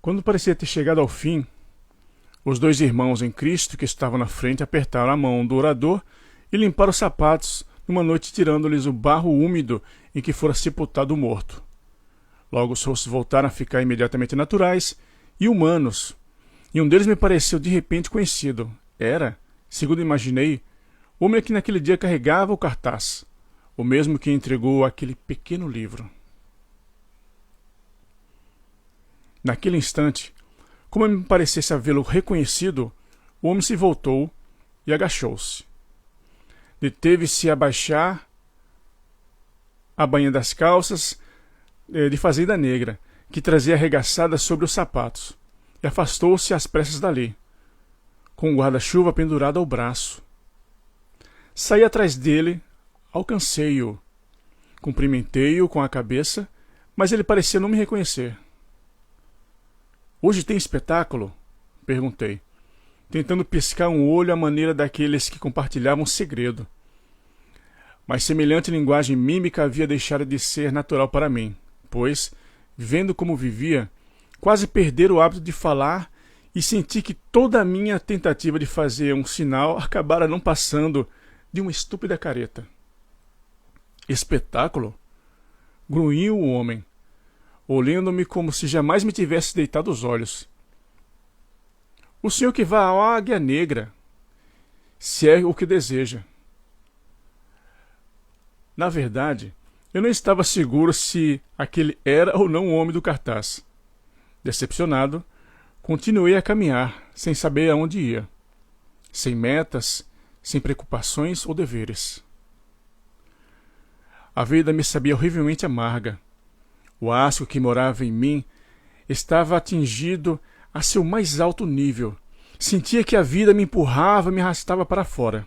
Quando parecia ter chegado ao fim, os dois irmãos em Cristo que estavam na frente apertaram a mão do orador e limparam os sapatos numa noite, tirando-lhes o barro úmido em que fora sepultado o morto. Logo os rostos voltaram a ficar imediatamente naturais e humanos, e um deles me pareceu de repente conhecido. Era, segundo imaginei, o homem que naquele dia carregava o cartaz, o mesmo que entregou aquele pequeno livro. Naquele instante, como me parecesse havê-lo reconhecido, o homem se voltou e agachou-se. Deteve-se a baixar a bainha das calças de fazenda negra, que trazia arregaçada sobre os sapatos, e afastou-se às pressas dali, com o guarda-chuva pendurado ao braço. Saí atrás dele, alcancei-o, cumprimentei-o com a cabeça, mas ele parecia não me reconhecer. "Hoje tem espetáculo?" perguntei, tentando piscar um olho à maneira daqueles que compartilhavam um segredo. Mas semelhante linguagem mímica havia deixado de ser natural para mim, pois, vendo como vivia, quase perdera o hábito de falar e senti que toda a minha tentativa de fazer um sinal acabara não passando de uma estúpida careta. "Espetáculo?" grunhiu o homem, olhando-me como se jamais me tivesse deitado os olhos. "O senhor que vá à Águia Negra, se é o que deseja." Na verdade, eu não estava seguro se aquele era ou não o homem do cartaz. Decepcionado, continuei a caminhar, sem saber aonde ia, sem metas, sem preocupações ou deveres. A vida me sabia horrivelmente amarga. O asco que morava em mim estava atingido a seu mais alto nível. Sentia que a vida me empurrava, me arrastava para fora.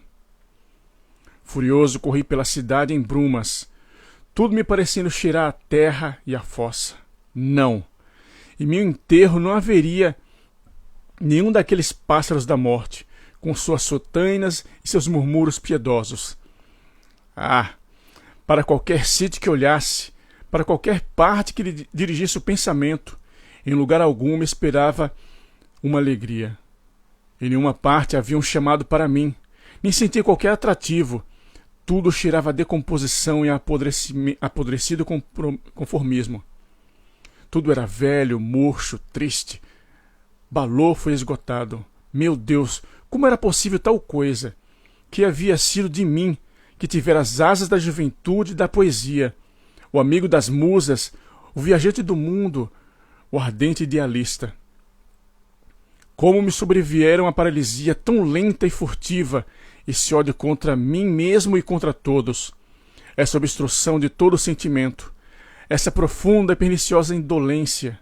Furioso, corri pela cidade em brumas, tudo me parecendo cheirar a terra e a fossa. Não! Em meu enterro não haveria nenhum daqueles pássaros da morte, com suas sotainas e seus murmúrios piedosos. Ah! Para qualquer sítio que olhasse, para qualquer parte que lhe dirigisse o pensamento, em lugar algum me esperava uma alegria. Em nenhuma parte havia um chamado para mim, nem sentia qualquer atrativo. Tudo cheirava a decomposição e a apodrecido conformismo. Tudo era velho, murcho, triste. Balor foi esgotado. Meu Deus, como era possível tal coisa? Que havia sido de mim, que tivera as asas da juventude e da poesia, o amigo das musas, o viajante do mundo, o ardente idealista. Como me sobrevieram a paralisia tão lenta e furtiva, esse ódio contra mim mesmo e contra todos, essa obstrução de todo sentimento, essa profunda e perniciosa indolência,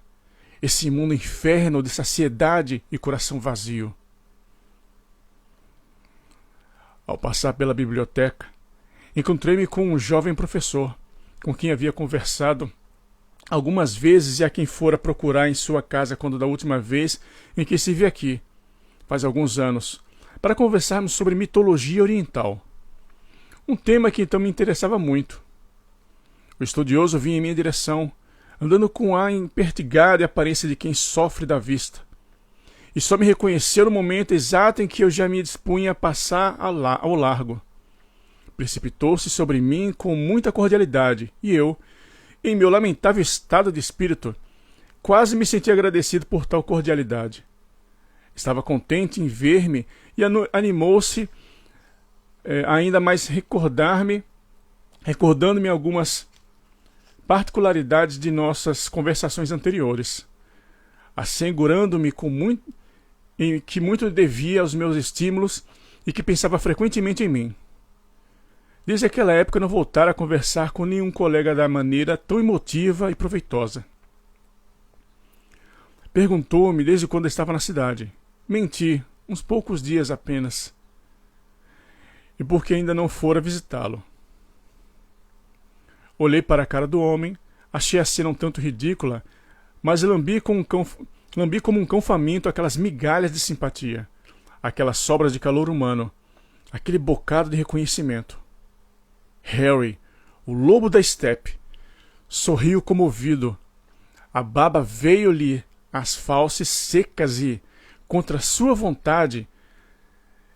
esse imundo inferno de saciedade e coração vazio. Ao passar pela biblioteca, encontrei-me com um jovem professor, com quem havia conversado algumas vezes e a quem fora procurar em sua casa quando da última vez em que estive aqui, faz alguns anos, para conversarmos sobre mitologia oriental. Um tema que então me interessava muito. O estudioso vinha em minha direção, andando com a impertigada aparência de quem sofre da vista, e só me reconheceu no momento exato em que eu já me dispunha a passar ao largo. Precipitou-se sobre mim com muita cordialidade, e eu, em meu lamentável estado de espírito, quase me senti agradecido por tal cordialidade. Estava contente em ver-me e animou-se ainda mais recordando-me algumas particularidades de nossas conversações anteriores, assegurando-me que muito devia aos meus estímulos e que pensava frequentemente em mim. Desde aquela época não voltara a conversar com nenhum colega da maneira tão emotiva e proveitosa. Perguntou-me desde quando estava na cidade. Menti, uns poucos dias apenas. E por que ainda não fora visitá-lo. Olhei para a cara do homem, achei a cena um tanto ridícula, mas lambi como um cão faminto aquelas migalhas de simpatia, aquelas sobras de calor humano, aquele bocado de reconhecimento. Harry, o lobo da estepe, sorriu comovido. A baba veio-lhe as fauces secas e, contra sua vontade,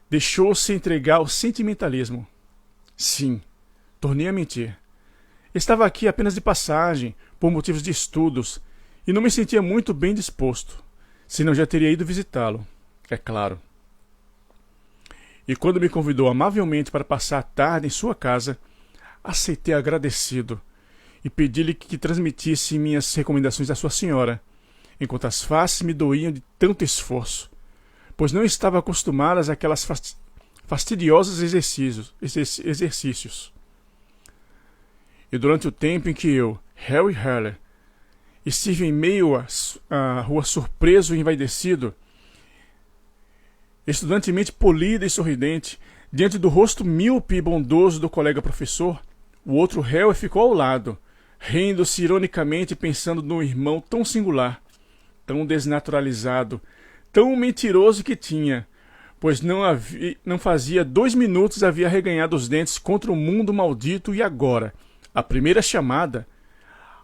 deixou-se entregar ao sentimentalismo. Sim, tornei a mentir. Estava aqui apenas de passagem, por motivos de estudos, e não me sentia muito bem disposto, senão já teria ido visitá-lo, é claro. E quando me convidou amavelmente para passar a tarde em sua casa, aceitei agradecido e pedi-lhe que transmitisse minhas recomendações à sua senhora, enquanto as faces me doíam de tanto esforço, pois não estava acostumada àquelas fastidiosos exercícios. E durante o tempo em que eu, Harry Heller, estive em meio à rua surpreso e envaidecido, estudantemente polido e sorridente, diante do rosto míope e bondoso do colega professor, o outro Harry ficou ao lado, rindo-se ironicamente e pensando no irmão tão singular, tão desnaturalizado, tão mentiroso que tinha, pois não fazia 2 minutos havia arreganhado os dentes contra o mundo maldito e agora, à primeira chamada,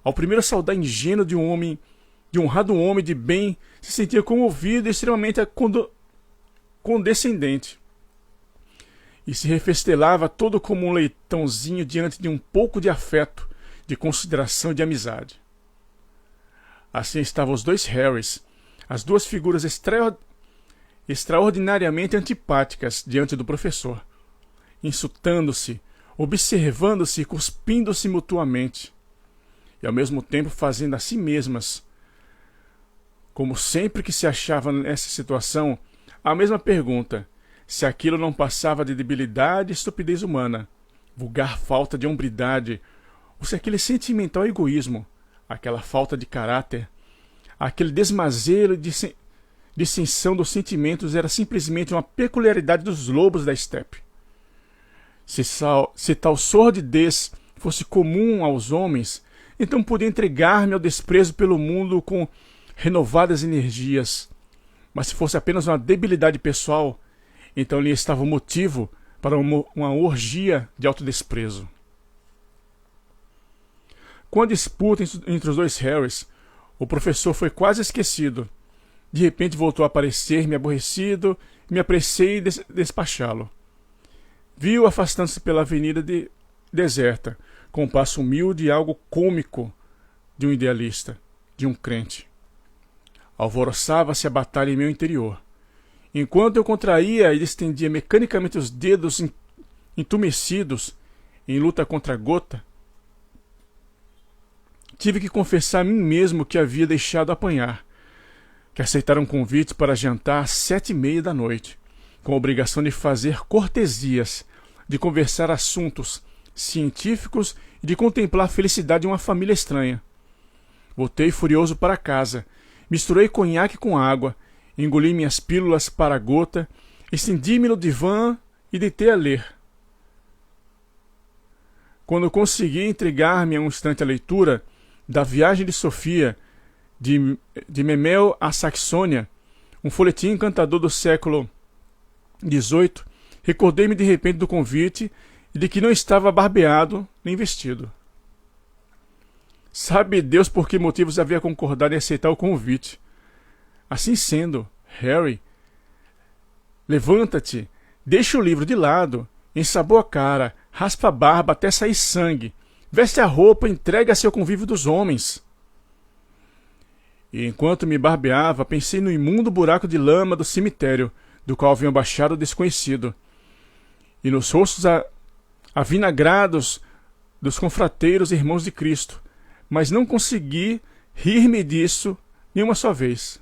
ao primeiro saudar ingênuo de um honrado homem de bem, se sentia comovido e extremamente condescendente. E se refestelava todo como um leitãozinho diante de um pouco de afeto, de consideração e de amizade. Assim estavam os dois Harrys, as duas figuras extraordinariamente antipáticas diante do professor, insultando-se, observando-se e cuspindo-se mutuamente, e ao mesmo tempo fazendo a si mesmas, como sempre que se achava nessa situação, a mesma pergunta, se aquilo não passava de debilidade e estupidez humana, vulgar falta de hombridade, ou se aquele sentimental egoísmo, aquela falta de caráter, aquele desmazelo e dissensão dos sentimentos era simplesmente uma peculiaridade dos lobos da estepe. Se tal sordidez fosse comum aos homens, então podia entregar-me ao desprezo pelo mundo com renovadas energias. Mas se fosse apenas uma debilidade pessoal, então lhe estava o motivo para uma orgia de autodesprezo. Com a disputa entre os dois Harrys, o professor foi quase esquecido. De repente voltou a aparecer-me aborrecido e me apressei em despachá-lo. Vi-o afastando-se pela avenida deserta, com um passo humilde e algo cômico de um idealista, de um crente. Alvoroçava-se a batalha em meu interior. Enquanto eu contraía e estendia mecanicamente os dedos entumecidos em luta contra a gota, tive que confessar a mim mesmo que havia deixado apanhar, que aceitaram um convite para jantar às 7:30 da noite, com a obrigação de fazer cortesias, de conversar assuntos científicos e de contemplar a felicidade de uma família estranha. Voltei furioso para casa, misturei conhaque com água, engoli minhas pílulas para a gota, estendi-me no divã e deitei a ler. Quando consegui entregar-me a um instante à leitura da Viagem de Sofia, de Memel à Saxônia, um folhetim encantador do século XVIII, recordei-me de repente do convite e de que não estava barbeado nem vestido. Sabe Deus por que motivos havia concordado em aceitar o convite. Assim sendo, Harry, levanta-te, deixa o livro de lado, ensaboa a cara, raspa a barba até sair sangue, veste a roupa e entrega-se ao convívio dos homens. E enquanto me barbeava, pensei no imundo buraco de lama do cemitério, do qual havia baixado o desconhecido, e nos rostos avinagrados dos confrateiros irmãos de Cristo, mas não consegui rir-me disso nenhuma só vez.